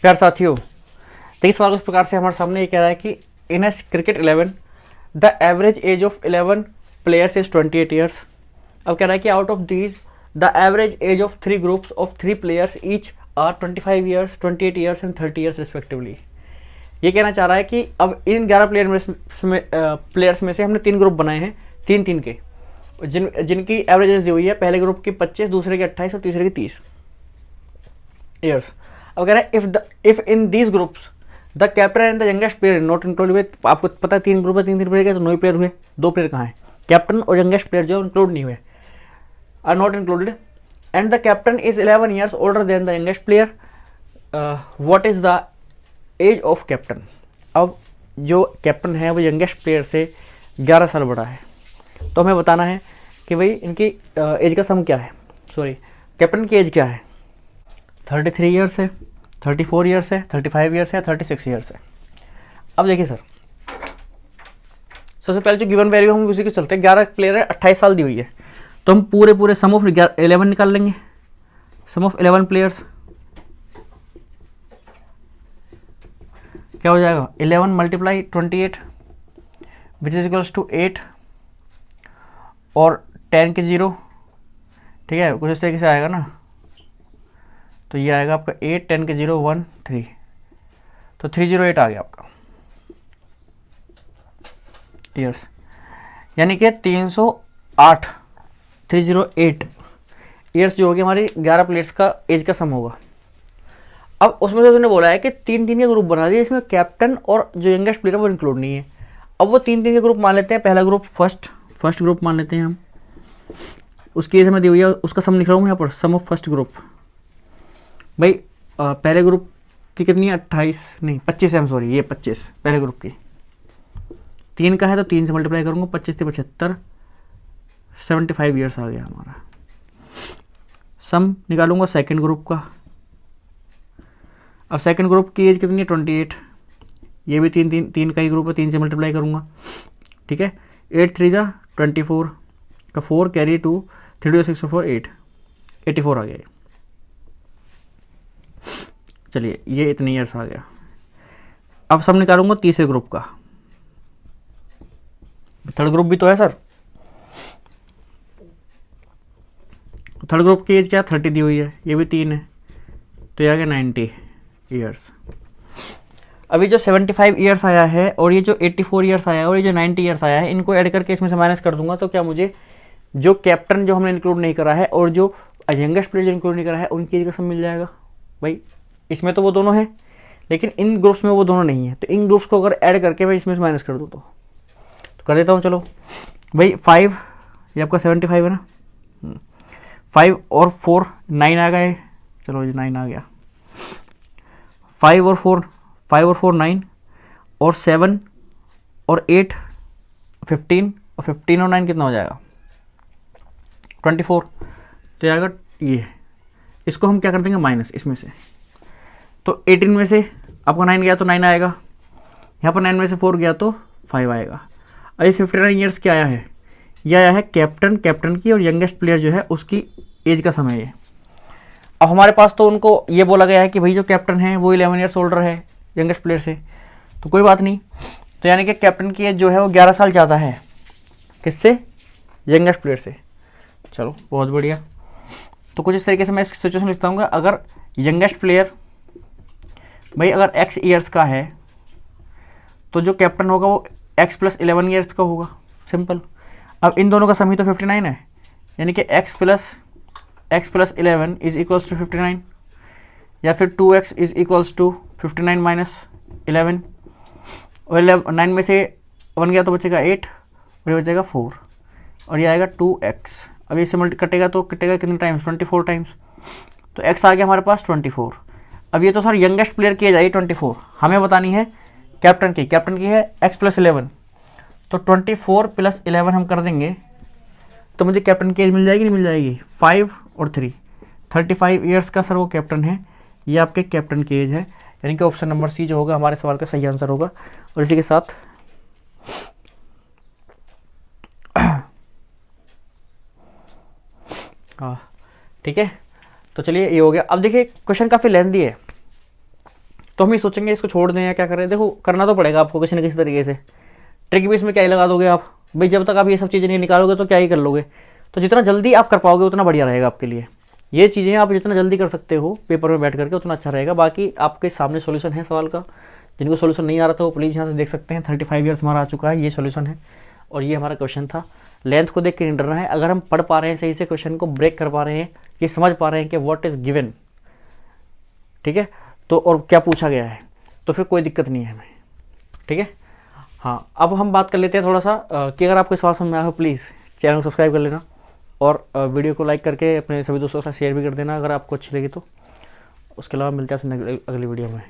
प्यार साथियों, देखिए सवाल उस प्रकार से हमारे सामने ये कह रहा है कि इन एस cricket 11 the average age of 11 players is 28 years. अब कह रहा है कि out of these the average age of 3 groups of 3 players each are 25 years, 28 years and 30 years respectively. ये कहना चाह रहा है कि अब इन 11 प्लेयर्स में से हमने 3 ग्रुप बनाए हैं, 3-3 के, जिनकी एवरेज एज दी हुई है। पहले ग्रुप की 25, दूसरे की 28 और तीसरे की 30 ईयर्स। अब कह रहा है if in these groups the captain and the youngest player not include हुए। आपको पता है 3 ग्रुप है, 3 प्लेयर के, तो 9 प्लेयर हुए, 2 प्लेयर कहाँ हैं? कैप्टन और यंगेस्ट प्लेयर जो इंक्लूड नहीं हुए, are not included. And the captain is 11 years older than the youngest player. What is the age of captain? अब जो कैप्टन है वो यंगेस्ट प्लेयर से 11 साल बड़ा है, तो हमें बताना है कि भाई इनकी एज का सम क्या है, सॉरी कैप्टन की एज क्या है। 33 ईयर्स है, 34 ईयर्स है, 35 ईयर्स है, 36 ईयर्स है। अब देखिए सर, सबसे पहले जो गिवन वैल्यू हम उसी के चलते हैं। 11 प्लेयर है, 28 साल दी हुई है, तो हम पूरे सम ऑफ 11 निकाल लेंगे। सम ऑफ 11 प्लेयर्स क्या हो जाएगा? 11 multiply 28 which is equals to 8 और 10 के 0, ठीक है, कुछ इस तरीके से आएगा ना। तो ये आएगा आपका 8, 10 के 0, 1, 3, तो 308 आ गया आपका ईयर्स, यानी कि 308 ईयर्स जो होगी हमारी 11 प्लेयर्स का एज का सम होगा। अब उसमें से उसने बोला है कि 3-3 के ग्रुप बना दिए, इसमें कैप्टन और जो यंगेस्ट प्लेयर है वो इंक्लूड नहीं है। अब वो 3-3 के ग्रुप मान लेते हैं। पहला ग्रुप फर्स्ट ग्रुप मान लेते हैं हम, उसकी एज हमें दी हुई है, उसका सम लिख रहा हूँ यहाँ पर, सम ऑफ फर्स्ट ग्रुप। भाई पहले ग्रुप की कितनी है? 25 है, सॉरी ये 25 पहले ग्रुप की। 3 का है तो 3 से मल्टीप्लाई करूँगा, 25 से 75, 75 ईयर्स आ गया हमारा। सम निकालूंगा सेकंड ग्रुप का। अब सेकंड ग्रुप की एज कितनी है? 28। ये भी 3 का ही ग्रुप है, 3 से मल्टीप्लाई करूँगा, ठीक है। 8 3 जा 24 का 4 कैरी 2, 3 6 4 8, 84 आ गया। चलिए ये इतने ईयर्स आ गया। अब सब निकालूंगा तीसरे ग्रुप का। थर्ड ग्रुप भी तो है सर, थर्ड ग्रुप की एज क्या? 30 दी हुई है, ये भी 3 है, तो ये आ गया 90 ईयर्स। अभी जो 75 ईयर्स आया है और ये जो 84 ईयर्स आया है और ये जो 90 ईयर्स आया है, इनको ऐड करके इसमें से माइनस कर दूंगा, तो क्या मुझे जो कैप्टन जो हमने इंक्लूड नहीं करा है और जो यंगेस्ट प्लेयर जो इंक्लूड नहीं करा है उनकी एज का सम मिल जाएगा। भाई इसमें तो वो दोनों हैं, लेकिन इन ग्रुप्स में वो दोनों नहीं है, तो इन ग्रुप्स को अगर ऐड करके मैं इसमें से माइनस कर दूँ तो कर देता हूँ। चलो भाई 5, ये आपका 75 है ना, 5 और 4 9 आ गए, चलो ये 9 आ गया। 5 और 4 9 और 7 और 8 15 और 15 और 9 कितना हो जाएगा? 24, तो आएगा ये। इसको हम क्या कर देंगे? माइनस इसमें से। तो 18 में से आपका 9 गया तो 9 आएगा, यहाँ पर 9 में से 4 गया तो 5 आएगा। अभी 59 ईयर्स क्या आया है? ये आया है कैप्टन की और यंगेस्ट प्लेयर जो है उसकी एज का समय है। अब हमारे पास तो उनको ये बोला गया है कि भाई जो कैप्टन है वो 11 ईयर्स ओल्डर है यंगेस्ट प्लेयर से, तो कोई बात नहीं। तो यानी कि कैप्टन की एज जो है वो 11 साल ज़्यादा है, किससे? यंगेस्ट प्लेयर से। चलो बहुत बढ़िया। तो कुछ इस तरीके से मैं इस सिचुएशन लिखता हूँ, अगर यंगेस्ट प्लेयर भाई अगर x ईयर्स का है तो जो कैप्टन होगा वो x प्लस 11 ईयर्स का होगा, सिंपल। अब इन दोनों का सम ही तो 59 है, यानी कि x plus 11 is equals to 59, या फिर 2x is equals to 59 minus 11, और 9 में से 1 गया तो बचेगा 8 और ये बचेगा 4 और ये आएगा 2x। अब इससे मल्टी कटेगा तो कटेगा कितने टाइम्स? 24 टाइम्स, तो x आ गया हमारे पास 24। अब ये तो सर यंगेस्ट प्लेयर की एज आई 24, हमें बतानी है कैप्टन की है x प्लस 11, तो 24 प्लस 11 हम कर देंगे तो मुझे कैप्टन की एज मिल जाएगी, नहीं मिल जाएगी? 5 और 3 35 ईयर्स का सर वो कैप्टन है, ये आपके कैप्टन की एज है, यानी कि ऑप्शन नंबर सी जो होगा हमारे सवाल का सही आंसर होगा। और इसी के साथ हाँ ठीक है, तो चलिए ये हो गया। अब देखिए क्वेश्चन काफ़ी लेंथी है, तो हम ये सोचेंगे इसको छोड़ दें या क्या करें। देखो करना तो पड़ेगा आपको किसी न किसी तरीके से। ट्रिक भी इसमें क्या ही लगा दोगे आप भाई, जब तक आप ये सब चीज़ें नहीं निकालोगे तो क्या ही कर लोगे। तो जितना जल्दी आप कर पाओगे उतना बढ़िया रहेगा आपके लिए। ये चीज़ें आप जितना जल्दी कर सकते हो पेपर में बैठ करके उतना अच्छा रहेगा। बाकी आपके सामने सॉल्यूशन है सवाल का, जिनको सॉल्यूशन नहीं आ रहा था वो प्लीज़ यहाँ से देख सकते हैं। 35 ईयर्स हमारा आ चुका है, ये सॉल्यूशन है और ये हमारा क्वेश्चन था। लेंथ को देख के नहीं डरना है, अगर हम पढ़ पा रहे हैं सही से, क्वेश्चन को ब्रेक कर पा रहे हैं, ये समझ पा रहे हैं कि व्हाट इज़ गिवन, ठीक है, तो और क्या पूछा गया है, तो फिर कोई दिक्कत नहीं है हमें, ठीक है। हाँ, अब हम बात कर लेते हैं थोड़ा सा कि अगर आपको सवाल समझ में आया हो प्लीज़ चैनल को सब्सक्राइब कर लेना और वीडियो को लाइक करके अपने सभी दोस्तों के साथ शेयर भी कर देना अगर आपको अच्छी लगी तो। उसके अलावा मिलते हैं आपसे अगली वीडियो में।